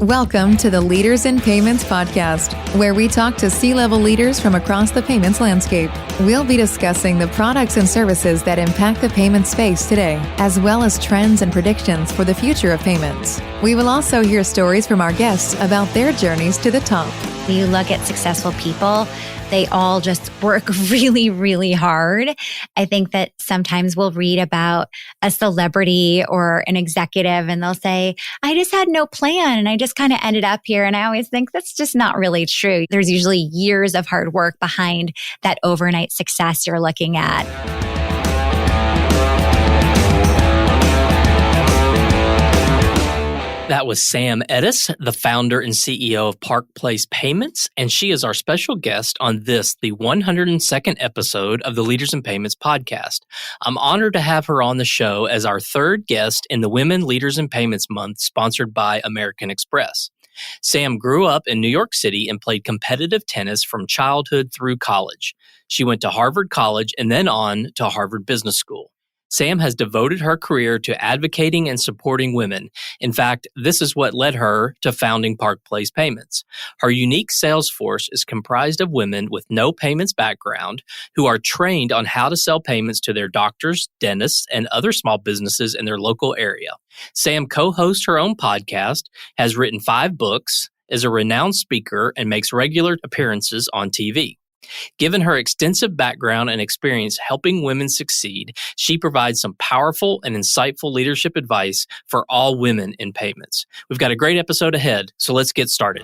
Welcome to the Leaders in Payments podcast, where we talk to C-level leaders from across the payments landscape. We'll be discussing the products and services that impact the payment space today, as well as trends and predictions for the future of payments. We will also hear stories from our guests about their journeys to the top. When you look at successful people, they all just work really, really hard. I think that sometimes we'll read about a celebrity or an executive and they'll say, I just had no plan and I just kind of ended up here. And I always think that's just not really true. There's usually years of hard work behind that overnight success you're looking at. That was Sam Ettus, the founder and CEO of Park Place Payments, and she is our special guest on this, the 102nd episode of the Leaders in Payments podcast. I'm honored to have her on the show as our third guest in the Women Leaders in Payments Month, sponsored by American Express. Sam grew up in New York City and played competitive tennis from childhood through college. She went to Harvard College and then on to Harvard Business School. Sam has devoted her career to advocating and supporting women. In fact, this is what led her to founding Park Place Payments. Her unique sales force is comprised of women with no payments background who are trained on how to sell payments to their doctors, dentists, and other small businesses in their local area. Sam co-hosts her own podcast, has written 5 books, is a renowned speaker, and makes regular appearances on TV. Given her extensive background and experience helping women succeed, she provides some powerful and insightful leadership advice for all women in payments. We've got a great episode ahead, so let's get started.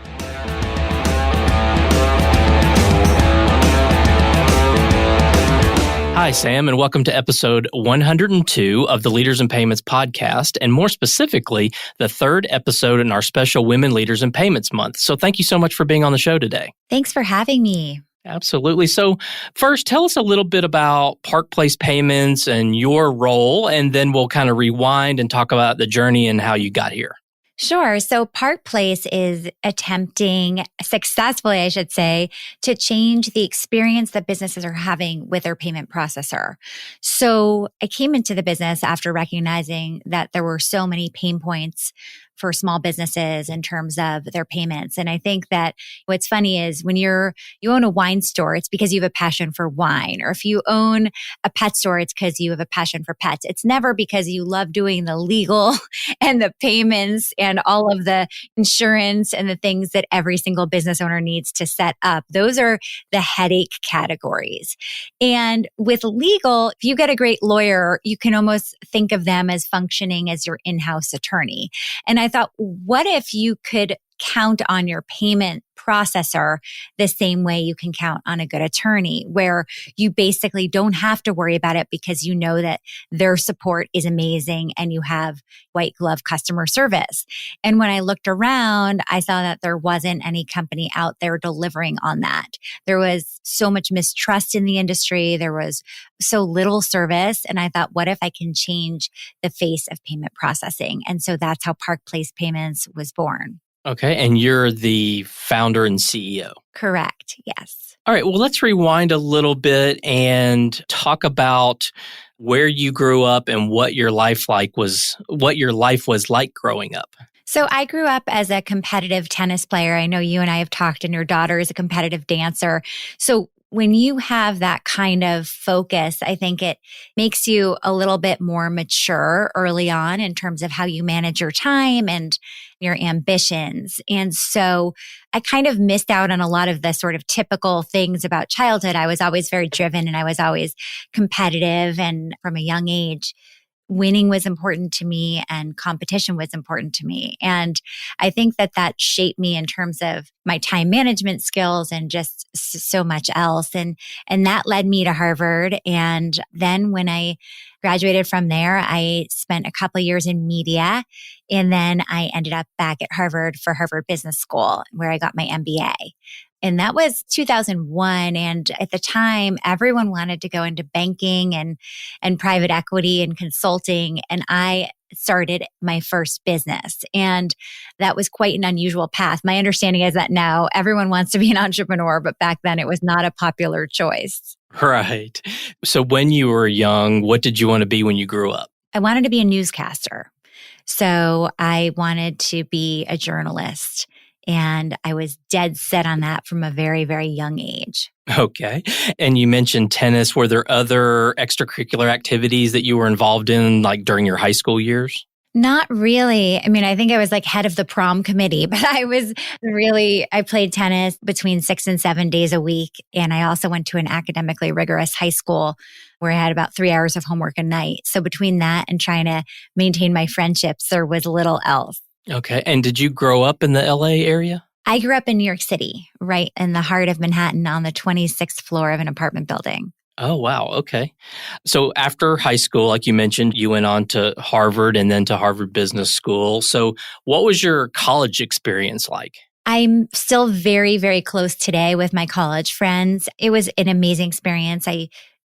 Hi, Sam, and welcome to episode 102 of the Leaders in Payments podcast, and more specifically, the third episode in our special Women Leaders in Payments Month. So thank you so much for being on the show today. Thanks for having me. Absolutely. So first, tell us a little bit about Park Place Payments and your role, and then we'll kind of rewind and talk about the journey and how you got here. Sure. So Park Place is attempting successfully, I should say, to change the experience that businesses are having with their payment processor. So I came into the business after recognizing that there were so many pain points for small businesses in terms of their payments. And I think that what's funny is when you own a wine store, it's because you have a passion for wine. Or if you own a pet store, it's because you have a passion for pets. It's never because you love doing the legal and the payments and all of the insurance and the things that every single business owner needs to set up. Those are the headache categories. And with legal, if you get a great lawyer, you can almost think of them as functioning as your in-house attorney. And I thought, what if you could count on your payment processor the same way you can count on a good attorney, where you basically don't have to worry about it because you know that their support is amazing and you have white glove customer service. And when I looked around, I saw that there wasn't any company out there delivering on that. There was so much mistrust in the industry. There was so little service. And I thought, what if I can change the face of payment processing? And so that's how Park Place Payments was born. Okay, and you're the founder and CEO. Correct, yes. All right, well, let's rewind a little bit and talk about where you grew up and what your life was like growing up. So I grew up as a competitive tennis player. I know you and I have talked, and your daughter is a competitive dancer. So when you have that kind of focus, I think it makes you a little bit more mature early on in terms of how you manage your time and your ambitions. And so I kind of missed out on a lot of the sort of typical things about childhood. I was always very driven and I was always competitive. And from a young age, winning was important to me and competition was important to me. And I think that that shaped me in terms of my time management skills and just so much else. And that led me to Harvard. And then when I graduated from there, I spent a couple of years in media. And then I ended up back at Harvard for Harvard Business School, where I got my MBA. And that was 2001. And at the time, everyone wanted to go into banking and private equity and consulting. And I started my first business. And that was quite an unusual path. My understanding is that now everyone wants to be an entrepreneur, but back then it was not a popular choice. Right. So when you were young, what did you want to be when you grew up? I wanted to be a newscaster. So I wanted to be a journalist. And I was dead set on that from a very, very young age. Okay. And you mentioned tennis. Were there other extracurricular activities that you were involved in, like during your high school years? Not really. I mean, I think I was like head of the prom committee, but I played tennis between 6 and 7 days a week. And I also went to an academically rigorous high school where I had about 3 hours of homework a night. So between that and trying to maintain my friendships, there was little else. Okay. And did you grow up in the LA area? I grew up in New York City, right in the heart of Manhattan on the 26th floor of an apartment building. Oh, wow. Okay. So after high school, like you mentioned, you went on to Harvard and then to Harvard Business School. So what was your college experience like? I'm still very, very close today with my college friends. It was an amazing experience. I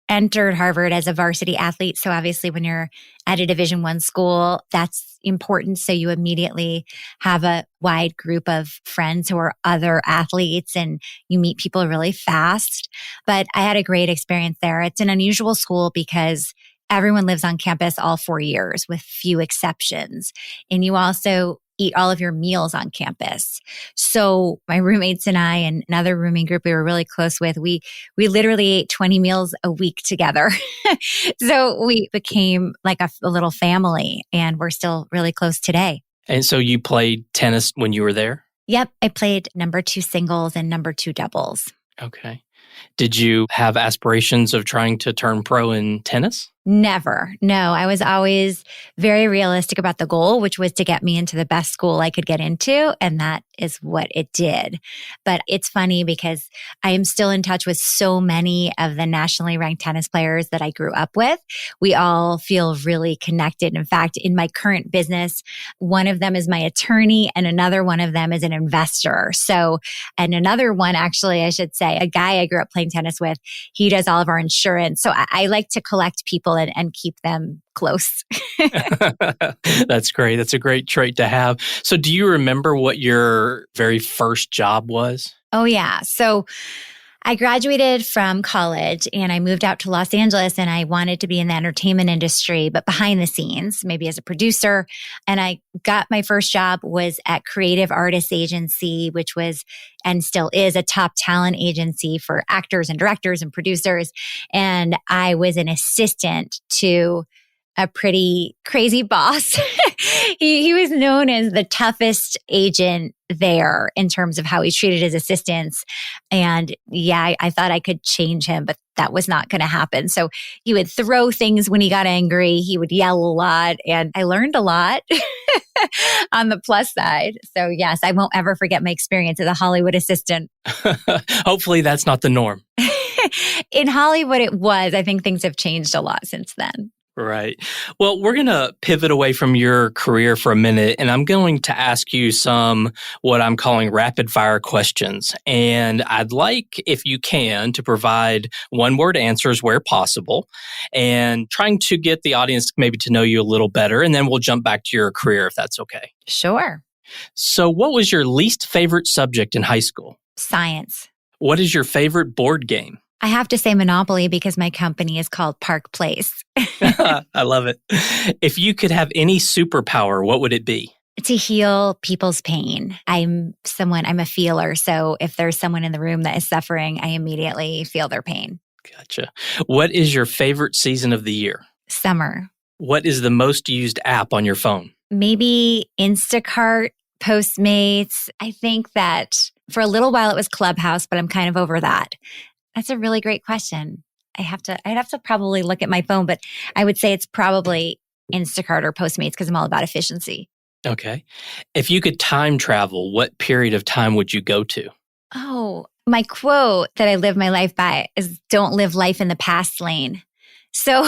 entered Harvard as a varsity athlete. So obviously when you're at a Division I school, that's important. So you immediately have a wide group of friends who are other athletes and you meet people really fast. But I had a great experience there. It's an unusual school because everyone lives on campus all 4 years with few exceptions. And you also eat all of your meals on campus. So my roommates and I and another rooming group we were really close with, we literally ate 20 meals a week together. So we became like a little family and we're still really close today. And so you played tennis when you were there? Yep. I played number 2 singles and number 2 doubles. Okay. Did you have aspirations of trying to turn pro in tennis? Never. No, I was always very realistic about the goal, which was to get me into the best school I could get into. And that is what it did. But it's funny because I am still in touch with so many of the nationally ranked tennis players that I grew up with. We all feel really connected. In fact, in my current business, one of them is my attorney and another one of them is an investor. So, and another one, actually, I should say, a guy I grew up playing tennis with, he does all of our insurance. So I like to collect people and keep them close. That's great. That's a great trait to have. So do you remember what your very first job was? Oh, yeah. So I graduated from college and I moved out to Los Angeles and I wanted to be in the entertainment industry, but behind the scenes, maybe as a producer. And I got my first job was at Creative Artists Agency, which was and still is a top talent agency for actors and directors and producers. And I was an assistant to a pretty crazy boss. He was known as the toughest agent there in terms of how he treated his assistants. And yeah, I thought I could change him, but that was not going to happen. So he would throw things when he got angry. He would yell a lot and I learned a lot on the plus side. So yes, I won't ever forget my experience as a Hollywood assistant. Hopefully that's not the norm. In Hollywood, it was. I think things have changed a lot since then. Right. Well, we're going to pivot away from your career for a minute, and I'm going to ask you some what I'm calling rapid fire questions. And I'd like, if you can, to provide one-word answers where possible and trying to get the audience maybe to know you a little better. And then we'll jump back to your career if that's okay. Sure. So what was your least favorite subject in high school? Science. What is your favorite board game? I have to say Monopoly because my company is called Park Place. I love it. If you could have any superpower, what would it be? To heal people's pain. I'm a feeler. So if there's someone in the room that is suffering, I immediately feel their pain. Gotcha. What is your favorite season of the year? Summer. What is the most used app on your phone? Maybe Instacart, Postmates. I think that for a little while it was Clubhouse, but I'm kind of over that. That's a really great question. I'd have to probably look at my phone, but I would say it's probably Instacart or Postmates because I'm all about efficiency. Okay. If you could time travel, what period of time would you go to? Oh, my quote that I live my life by is don't live life in the past lane. So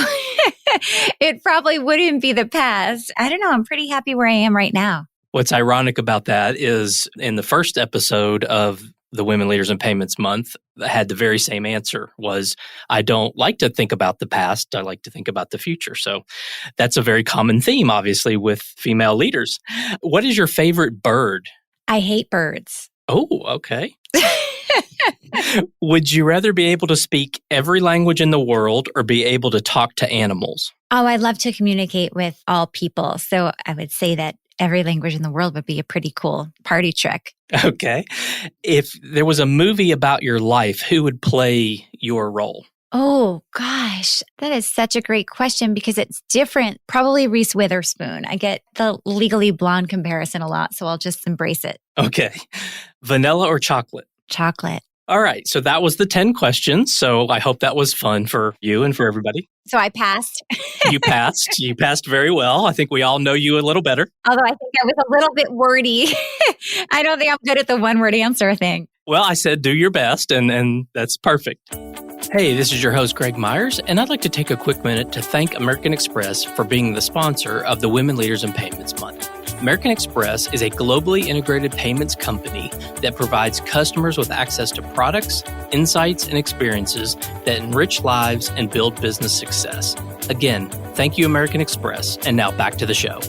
it probably wouldn't be the past. I don't know. I'm pretty happy where I am right now. What's ironic about that is in the first episode of the Women Leaders in Payments Month, had the very same answer was, I don't like to think about the past. I like to think about the future. So that's a very common theme, obviously, with female leaders. What is your favorite bird? I hate birds. Oh, okay. Would you rather be able to speak every language in the world or be able to talk to animals? Oh, I love to communicate with all people. So I would say that every language in the world would be a pretty cool party trick. Okay. If there was a movie about your life, who would play your role? Oh, gosh, that is such a great question because it's different. Probably Reese Witherspoon. I get the Legally Blonde comparison a lot, so I'll just embrace it. Okay. Vanilla or chocolate? Chocolate. All right. So that was the 10 questions. So I hope that was fun for you and for everybody. So I passed. You passed. You passed very well. I think we all know you a little better. Although I think I was a little bit wordy. I don't think I'm good at the one-word answer thing. Well, I said do your best, and that's perfect. Hey, this is your host, Greg Myers, and I'd like to take a quick minute to thank American Express for being the sponsor of the Women Leaders in Payments Month. American Express is a globally integrated payments company that provides customers with access to products, insights, and experiences that enrich lives and build business success. Again, thank you, American Express. And now back to the show.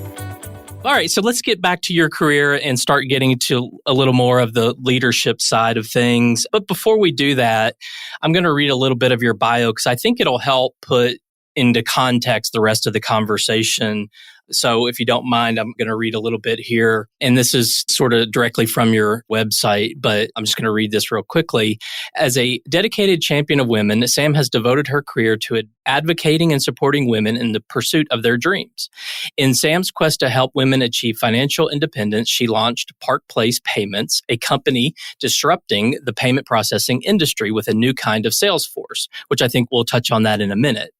All right, so let's get back to your career and start getting to a little more of the leadership side of things. But before we do that, I'm going to read a little bit of your bio because I think it'll help put into context the rest of the conversation. So if you don't mind, I'm going to read a little bit here. And this is sort of directly from your website, but I'm just going to read this real quickly. As a dedicated champion of women, Sam has devoted her career to advocating and supporting women in the pursuit of their dreams. In Sam's quest to help women achieve financial independence, she launched Park Place Payments, a company disrupting the payment processing industry with a new kind of sales force, which I think we'll touch on that in a minute.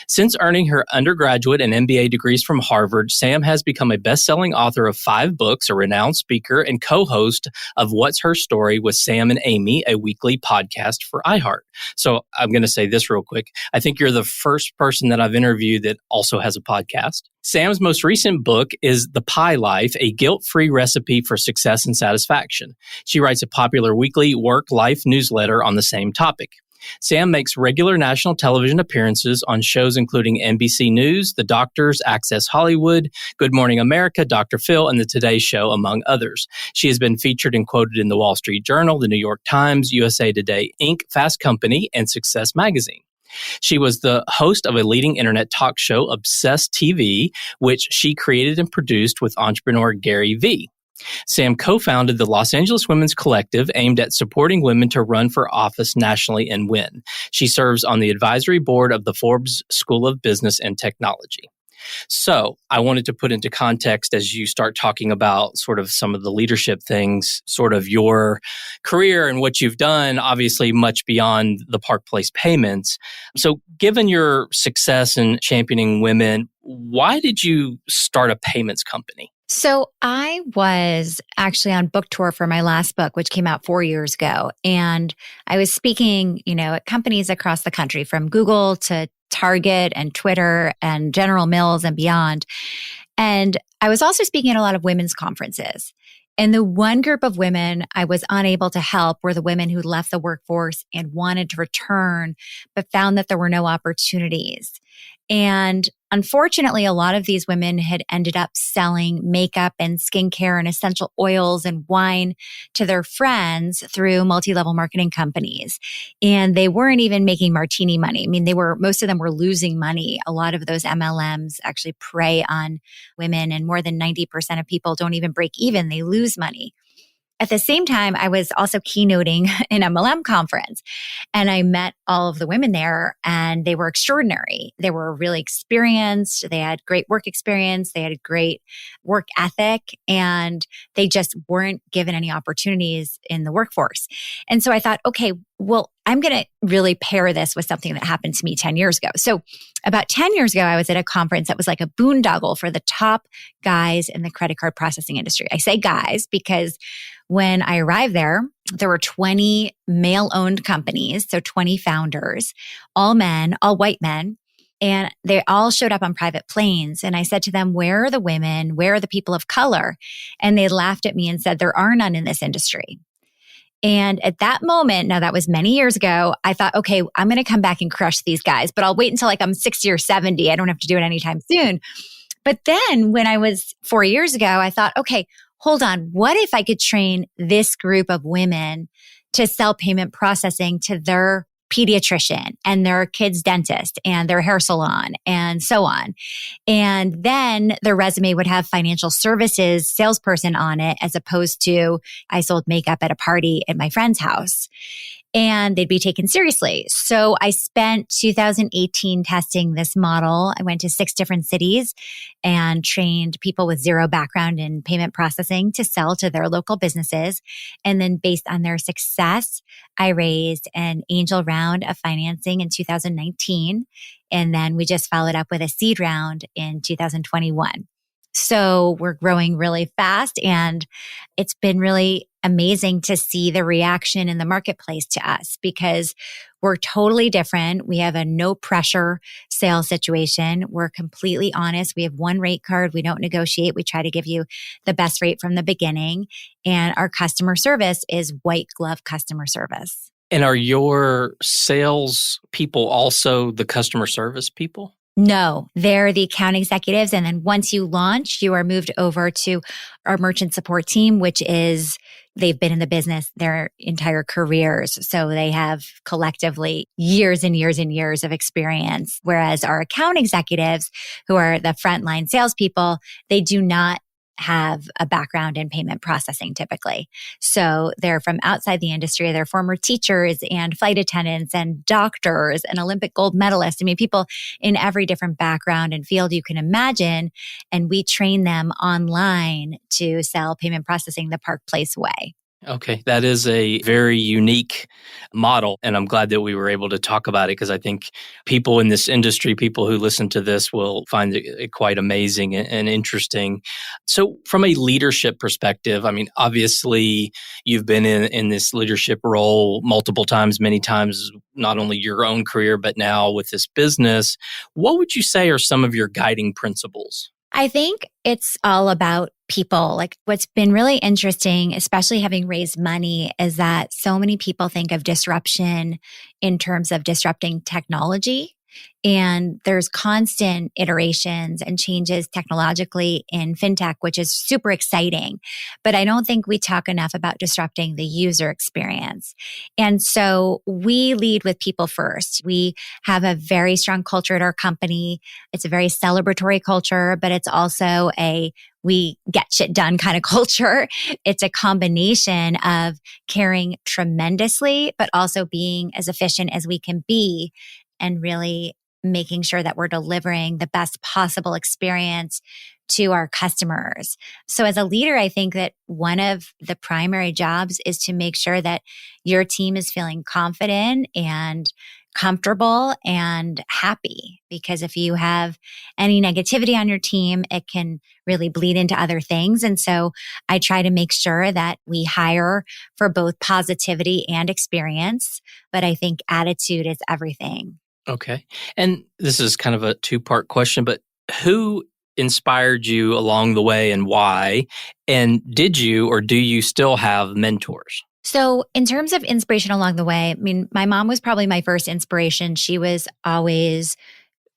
Since earning her undergraduate and MBA degrees from Harvard, Sam has become a best-selling author of 5 books, a renowned speaker, and co-host of What's Her Story with Sam and Amy, a weekly podcast for iHeart. So I'm going to say this real quick. I think you're the first person that I've interviewed that also has a podcast. Sam's most recent book is The Pie Life, a guilt-free recipe for success and satisfaction. She writes a popular weekly work-life newsletter on the same topic. Sam makes regular national television appearances on shows including NBC News, The Doctors, Access Hollywood, Good Morning America, Dr. Phil, and The Today Show, among others. She has been featured and quoted in The Wall Street Journal, The New York Times, USA Today, Inc., Fast Company, and Success Magazine. She was the host of a leading internet talk show, Obsessed TV, which she created and produced with entrepreneur Gary Vee. Sam co-founded the Los Angeles Women's Collective, aimed at supporting women to run for office nationally and win. She serves on the advisory board of the Forbes School of Business and Technology. So I wanted to put into context as you start talking about sort of some of the leadership things, sort of your career and what you've done, obviously much beyond the Park Place Payments. So given your success in championing women, why did you start a payments company? So I was actually on book tour for my last book, which came out 4 years ago. And I was speaking, at companies across the country, from Google to Target and Twitter and General Mills and beyond. And I was also speaking at a lot of women's conferences. And the one group of women I was unable to help were the women who left the workforce and wanted to return, but found that there were no opportunities. And unfortunately, a lot of these women had ended up selling makeup and skincare and essential oils and wine to their friends through multi-level marketing companies. And they weren't even making martini money. I mean, most of them were losing money. A lot of those MLMs actually prey on women, and more than 90% of people don't even break even. They lose money. At the same time, I was also keynoting an MLM conference, and I met all of the women there, and they were extraordinary. They were really experienced. They had great work experience. They had a great work ethic, and they just weren't given any opportunities in the workforce. And so I thought, okay, well, I'm going to really pair this with something that happened to me 10 years ago. So about 10 years ago, I was at a conference that was like a boondoggle for the top guys in the credit card processing industry. I say guys because when I arrived there were 20 male-owned companies, so 20 founders, all men, all white men. And they all showed up on private planes. And I said to them, where are the women? Where are the people of color? And they laughed at me and said, there are none in this industry. And at that moment, now that was many years ago, I thought, okay, I'm going to come back and crush these guys, but I'll wait until like I'm 60 or 70. I don't have to do it anytime soon. But then when I was 4 years ago, I thought, okay, hold on. What if I could train this group of women to sell payment processing to their pediatrician and their kid's dentist and their hair salon and so on. And then their resume would have financial services salesperson on it, as opposed to I sold makeup at a party at my friend's house. And they'd be taken seriously. So I spent 2018 testing this model. I went to 6 different cities and trained people with zero background in payment processing to sell to their local businesses. And then based on their success, I raised an angel round of financing in 2019. And then we just followed up with a seed round in 2021. So we're growing really fast, and it's been really amazing to see the reaction in the marketplace to us because we're totally different. We have a no pressure sales situation. We're completely honest. We have one rate card. We don't negotiate. We try to give you the best rate from the beginning. And our customer service is white glove customer service. And are your sales people also the customer service people? No, they're the account executives. And then once you launch, you are moved over to our merchant support team, which is they've been in the business their entire careers. So they have collectively years and years and years of experience. Whereas our account executives, who are the frontline salespeople, they do not have a background in payment processing typically. So they're from outside the industry. They're former teachers and flight attendants and doctors and Olympic gold medalists. I mean, people in every different background and field you can imagine. And we train them online to sell payment processing the Park Place way. Okay, that is a very unique model. And I'm glad that we were able to talk about it because I think people in this industry, people who listen to this will find it quite amazing and interesting. So from a leadership perspective, I mean, obviously you've been in this leadership role multiple times, many times, not only your own career, but now with this business. What would you say are some of your guiding principles? I think it's all about people. Like what's been really interesting, especially having raised money, is that so many people think of disruption in terms of disrupting technology. And there's constant iterations and changes technologically in fintech, which is super exciting. But I don't think we talk enough about disrupting the user experience. And so we lead with people first. We have a very strong culture at our company. It's a very celebratory culture, but it's also we get shit done kind of culture. It's a combination of caring tremendously, but also being as efficient as we can be and really making sure that we're delivering the best possible experience to our customers. So as a leader, I think that one of the primary jobs is to make sure that your team is feeling confident and comfortable and happy. Because if you have any negativity on your team, it can really bleed into other things. And so I try to make sure that we hire for both positivity and experience. But I think attitude is everything. Okay. And this is kind of a 2-part question, but who inspired you along the way and why? And did you or do you still have mentors? So in terms of inspiration along the way, I mean, my mom was probably my first inspiration. She was always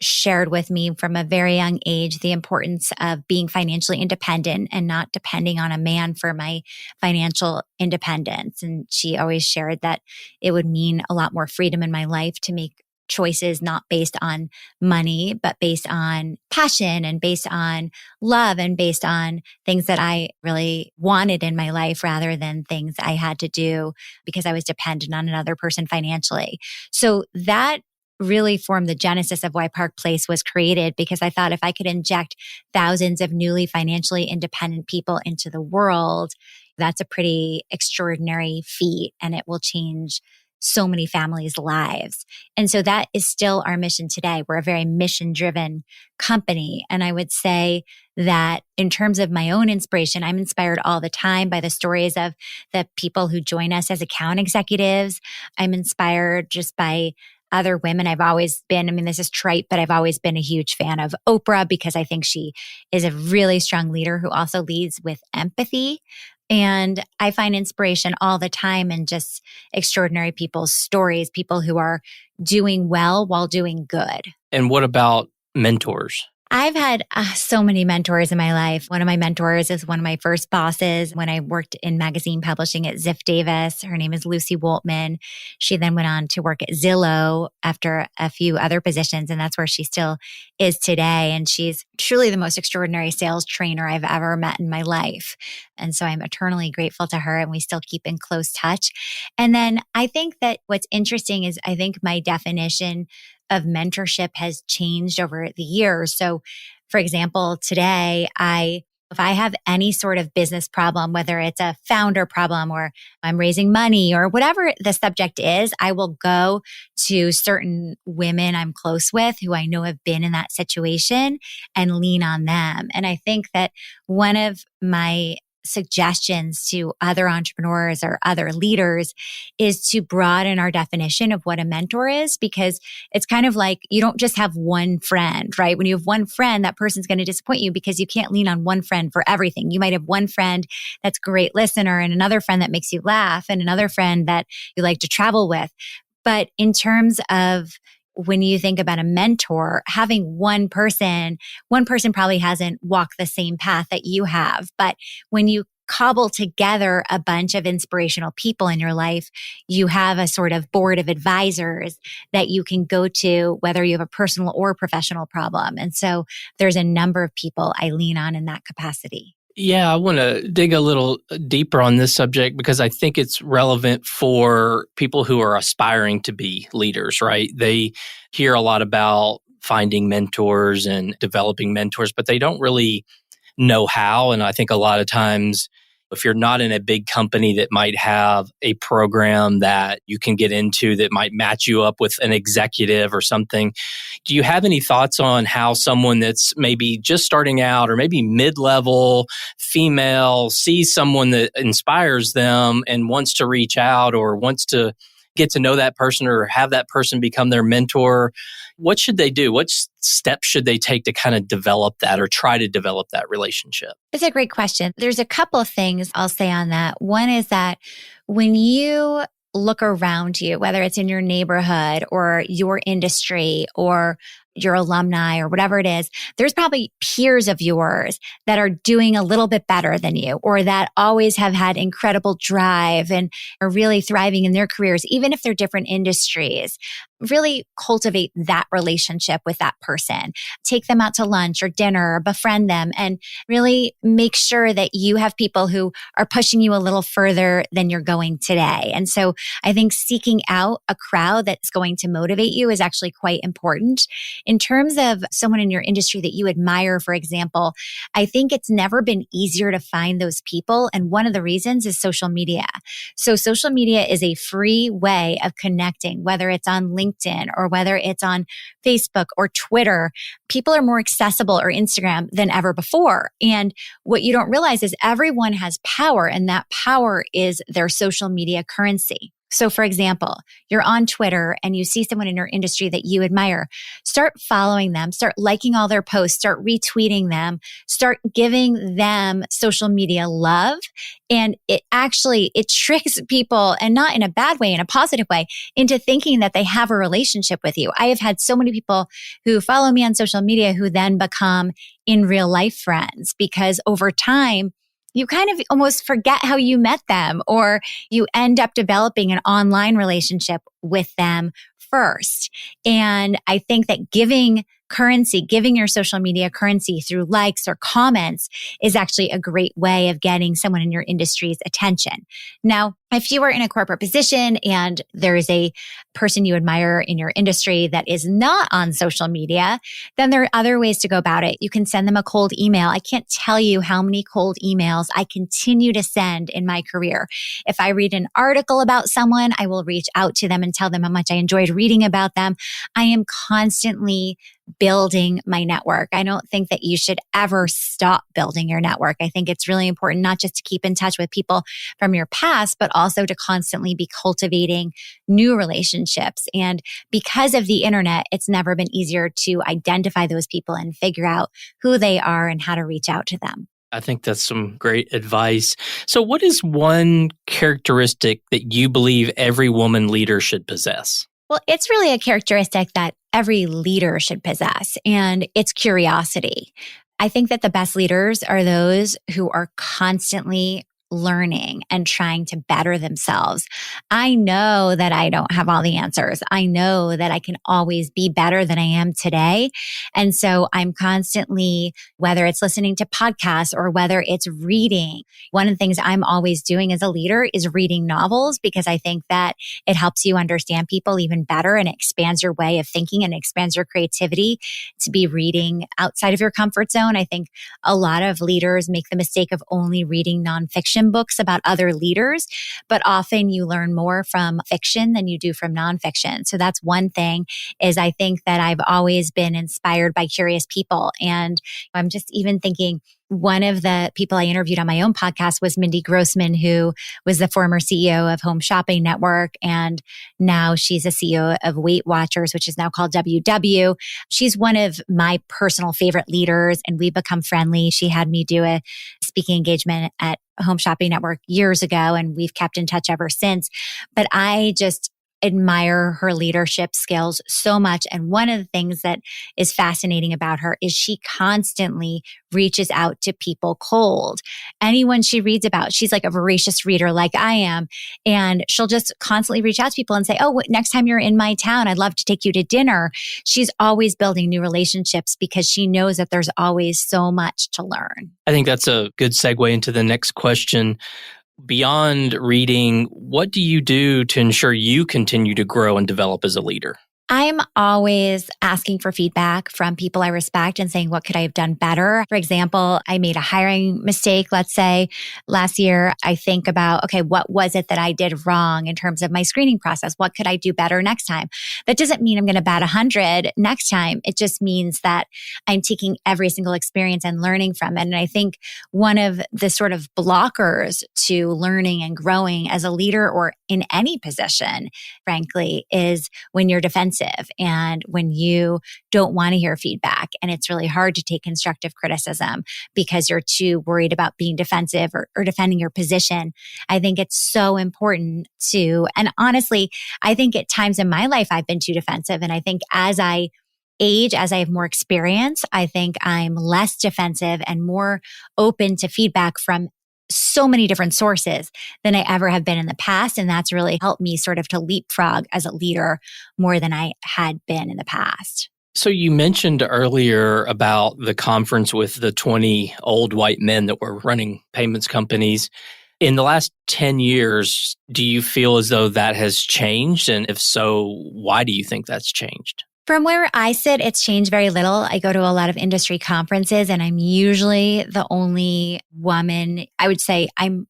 shared with me from a very young age the importance of being financially independent and not depending on a man for my financial independence. And she always shared that it would mean a lot more freedom in my life to make choices not based on money, but based on passion and based on love and based on things that I really wanted in my life rather than things I had to do because I was dependent on another person financially. So that really formed the genesis of why Park Place was created, because I thought if I could inject thousands of newly financially independent people into the world, that's a pretty extraordinary feat and it will change so many families' lives. And so that is still our mission today. We're a very mission-driven company. And I would say that in terms of my own inspiration, I'm inspired all the time by the stories of the people who join us as account executives. I'm inspired just by other women. I've always been, I mean, this is trite, but I've always been a huge fan of Oprah because I think she is a really strong leader who also leads with empathy. And I find inspiration all the time in just extraordinary people's stories, people who are doing well while doing good. And what about mentors? I've had so many mentors in my life. One of my mentors is one of my first bosses when I worked in magazine publishing at Ziff Davis. Her name is Lucy Woltman. She then went on to work at Zillow after a few other positions, and that's where she still is today. And she's truly the most extraordinary sales trainer I've ever met in my life. And so I'm eternally grateful to her, and we still keep in close touch. And then I think that what's interesting is I think my definition of mentorship has changed over the years. So, for example, today, if I have any sort of business problem, whether it's a founder problem or I'm raising money or whatever the subject is, I will go to certain women I'm close with who I know have been in that situation and lean on them. And I think that one of my suggestions to other entrepreneurs or other leaders is to broaden our definition of what a mentor is, because it's kind of like you don't just have one friend, right? When you have one friend, that person's going to disappoint you because you can't lean on one friend for everything. You might have one friend that's a great listener and another friend that makes you laugh and another friend that you like to travel with. But in terms of when you think about a mentor, having one person probably hasn't walked the same path that you have. But when you cobble together a bunch of inspirational people in your life, you have a sort of board of advisors that you can go to, whether you have a personal or professional problem. And so there's a number of people I lean on in that capacity. Yeah, I want to dig a little deeper on this subject because I think it's relevant for people who are aspiring to be leaders, right? They hear a lot about finding mentors and developing mentors, but they don't really know how. And I think a lot of times, if you're not in a big company that might have a program that you can get into that might match you up with an executive or something, do you have any thoughts on how someone that's maybe just starting out or maybe mid-level female sees someone that inspires them and wants to reach out or wants to get to know that person or have that person become their mentor? What should they do? What steps should they take to kind of develop that or try to develop that relationship? It's a great question. There's a couple of things I'll say on that. One is that when you look around you, whether it's in your neighborhood or your industry or your alumni or whatever it is, there's probably peers of yours that are doing a little bit better than you or that always have had incredible drive and are really thriving in their careers, even if they're different industries. Really cultivate that relationship with that person. Take them out to lunch or dinner, or befriend them, and really make sure that you have people who are pushing you a little further than you're going today. And so I think seeking out a crowd that's going to motivate you is actually quite important. In terms of someone in your industry that you admire, for example, I think it's never been easier to find those people. And one of the reasons is social media. So social media is a free way of connecting, whether it's on LinkedIn or whether it's on Facebook or Twitter. People are more accessible, or Instagram, than ever before. And what you don't realize is everyone has power, and that power is their social media currency. So for example, you're on Twitter and you see someone in your industry that you admire. Start following them, start liking all their posts, start retweeting them, start giving them social media love. And it tricks people, and not in a bad way, in a positive way, into thinking that they have a relationship with you. I have had so many people who follow me on social media who then become in real life friends, because over time, you kind of almost forget how you met them, or you end up developing an online relationship with them first. And I think that giving your social media currency through likes or comments is actually a great way of getting someone in your industry's attention. Now, if you are in a corporate position and there is a person you admire in your industry that is not on social media, then there are other ways to go about it. You can send them a cold email. I can't tell you how many cold emails I continue to send in my career. If I read an article about someone, I will reach out to them and tell them how much I enjoyed reading about them. I am constantly building my network. I don't think that you should ever stop building your network. I think it's really important not just to keep in touch with people from your past, but also to constantly be cultivating new relationships. And because of the internet, it's never been easier to identify those people and figure out who they are and how to reach out to them. I think that's some great advice. So what is one characteristic that you believe every woman leader should possess? Well, it's really a characteristic that every leader should possess, and it's curiosity. I think that the best leaders are those who are constantly learning and trying to better themselves. I know that I don't have all the answers. I know that I can always be better than I am today. And so I'm constantly, whether it's listening to podcasts or whether it's reading, one of the things I'm always doing as a leader is reading novels, because I think that it helps you understand people even better and expands your way of thinking and expands your creativity to be reading outside of your comfort zone. I think a lot of leaders make the mistake of only reading nonfiction books about other leaders, but often you learn more from fiction than you do from nonfiction. So that's one thing, is I think that I've always been inspired by curious people. And I'm just even thinking, one of the people I interviewed on my own podcast was Mindy Grossman, who was the former CEO of Home Shopping Network. And now she's a CEO of Weight Watchers, which is now called WW. She's one of my personal favorite leaders, and we've become friendly. She had me do a speaking engagement at Home Shopping Network years ago, and we've kept in touch ever since. But I just admire her leadership skills so much. And one of the things that is fascinating about her is she constantly reaches out to people cold. Anyone she reads about, she's like a voracious reader like I am. And she'll just constantly reach out to people and say, oh, next time you're in my town, I'd love to take you to dinner. She's always building new relationships because she knows that there's always so much to learn. I think that's a good segue into the next question. Beyond reading, what do you do to ensure you continue to grow and develop as a leader? I'm always asking for feedback from people I respect and saying, what could I have done better? For example, I made a hiring mistake, let's say last year. I think about, okay, what was it that I did wrong in terms of my screening process? What could I do better next time? That doesn't mean I'm going to bat 100 next time. It just means that I'm taking every single experience and learning from it. And I think one of the sort of blockers to learning and growing as a leader or in any position, frankly, is when you're defensive and when you don't want to hear feedback. And it's really hard to take constructive criticism because you're too worried about being defensive or defending your position. I think it's so important to, and honestly, I think at times in my life, I've been too defensive. And I think as I age, as I have more experience, I think I'm less defensive and more open to feedback from so many different sources than I ever have been in the past. And that's really helped me sort of to leapfrog as a leader more than I had been in the past. So you mentioned earlier about the conference with the 20 old white men that were running payments companies. In the last 10 years, do you feel as though that has changed? And if so, why do you think that's changed? From where I sit, it's changed very little. I go to a lot of industry conferences and I'm usually the only woman. I would say I'm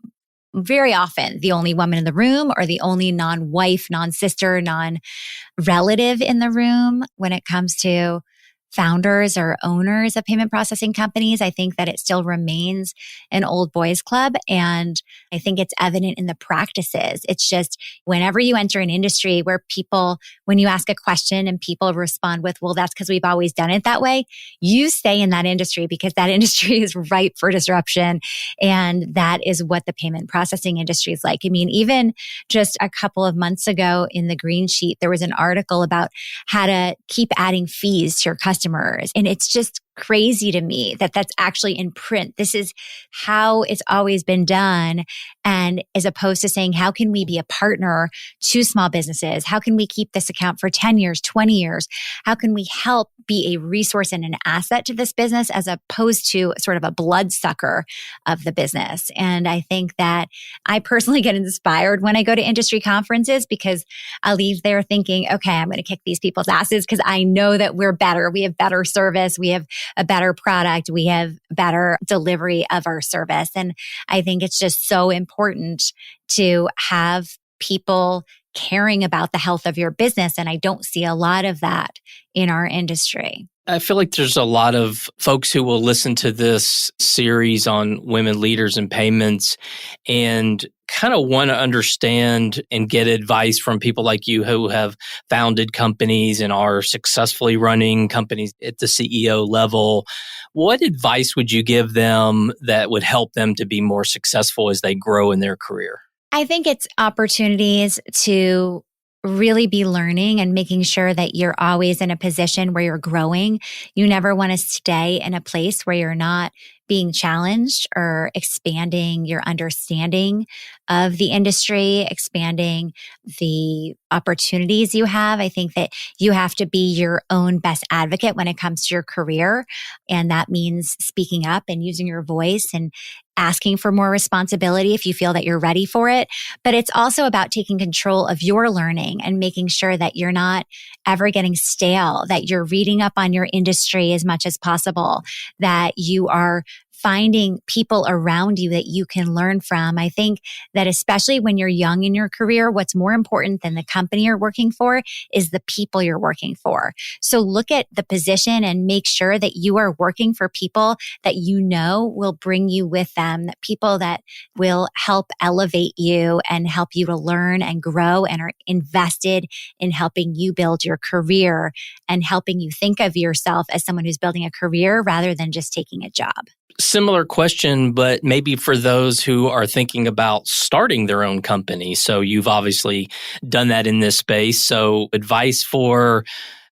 very often the only woman in the room or the only non-wife, non-sister, non-relative in the room when it comes to founders or owners of payment processing companies. I think that it still remains an old boys club. And I think it's evident in the practices. It's just whenever you enter an industry where people, when you ask a question and people respond with, well, that's because we've always done it that way, you stay in that industry because that industry is ripe for disruption. And that is what the payment processing industry is like. I mean, even just a couple of months ago in the Green Sheet, there was an article about how to keep adding fees to your customers. And it's just crazy to me that that's actually in print. This is how it's always been done. And as opposed to saying, how can we be a partner to small businesses? How can we keep this account for 10 years, 20 years? How can we help be a resource and an asset to this business as opposed to sort of a bloodsucker of the business? And I think that I personally get inspired when I go to industry conferences because I'll leave there thinking, okay, I'm going to kick these people's asses because I know that we're better. We have better service. We have a better product. We have better delivery of our service. And I think it's just so important to have people caring about the health of your business. And I don't see a lot of that in our industry. I feel like there's a lot of folks who will listen to this series on women leaders in payments and kind of want to understand and get advice from people like you who have founded companies and are successfully running companies at the CEO level. What advice would you give them that would help them to be more successful as they grow in their career? I think it's opportunities to really be learning and making sure that you're always in a position where you're growing. You never want to stay in a place where you're not being challenged or expanding your understanding of the industry, expanding the opportunities you have. I think that you have to be your own best advocate when it comes to your career. And that means speaking up and using your voice and asking for more responsibility if you feel that you're ready for it. But it's also about taking control of your learning and making sure that you're not ever getting stale, that you're reading up on your industry as much as possible, that you are finding people around you that you can learn from. I think that especially when you're young in your career, what's more important than the company you're working for is the people you're working for. So look at the position and make sure that you are working for people that you know will bring you with them, that people that will help elevate you and help you to learn and grow and are invested in helping you build your career and helping you think of yourself as someone who's building a career rather than just taking a job. Similar question, but maybe for those who are thinking about starting their own company. So you've obviously done that in this space. So advice for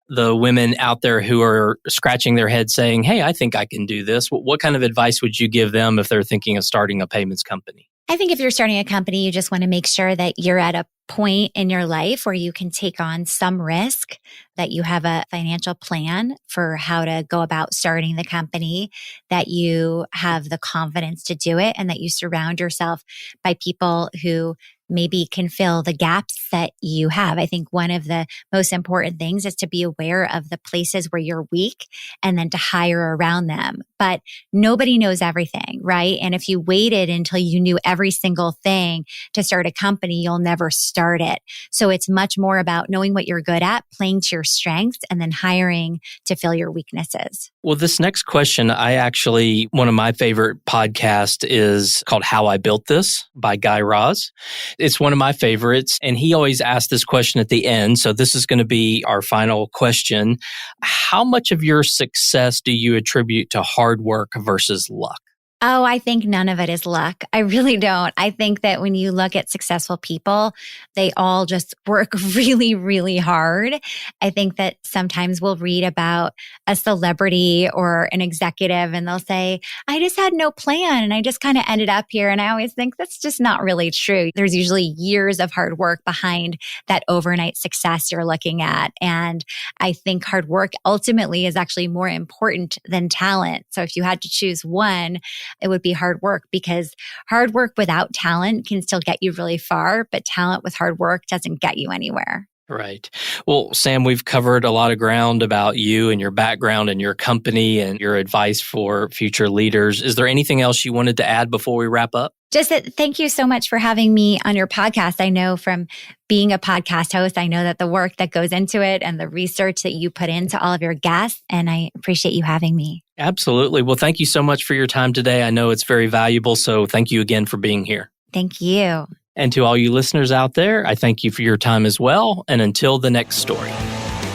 the women out there who are scratching their head saying, hey, I think I can do this. What kind of advice would you give them if they're thinking of starting a payments company? I think if you're starting a company, you just want to make sure that you're at a point in your life where you can take on some risk, that you have a financial plan for how to go about starting the company, that you have the confidence to do it, and that you surround yourself by people who maybe can fill the gaps that you have. I think one of the most important things is to be aware of the places where you're weak and then to hire around them. But nobody knows everything, right? And if you waited until you knew every single thing to start a company, you'll never start it. So it's much more about knowing what you're good at, playing to your strengths, and then hiring to fill your weaknesses. Well, this next question, one of my favorite podcasts is called How I Built This by Guy Raz. It's one of my favorites, and he always asks this question at the end. So this is going to be our final question. How much of your success do you attribute to hard work versus luck? Oh, I think none of it is luck. I really don't. I think that when you look at successful people, they all just work really, really hard. I think that sometimes we'll read about a celebrity or an executive and they'll say, I just had no plan and I just kind of ended up here. And I always think that's just not really true. There's usually years of hard work behind that overnight success you're looking at. And I think hard work ultimately is actually more important than talent. So if you had to choose one, it would be hard work, because hard work without talent can still get you really far, but talent with hard work doesn't get you anywhere. Right. Well, Sam, we've covered a lot of ground about you and your background and your company and your advice for future leaders. Is there anything else you wanted to add before we wrap up? Just that, thank you so much for having me on your podcast. I know from being a podcast host, I know that the work that goes into it and the research that you put into all of your guests, and I appreciate you having me. Absolutely. Well, thank you so much for your time today. I know it's very valuable, so thank you again for being here. Thank you. And to all you listeners out there, I thank you for your time as well. And until the next story.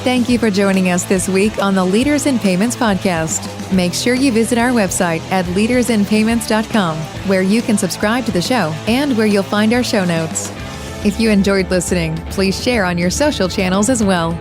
Thank you for joining us this week on the Leaders in Payments podcast. Make sure you visit our website at leadersinpayments.com, where you can subscribe to the show and where you'll find our show notes. If you enjoyed listening, please share on your social channels as well.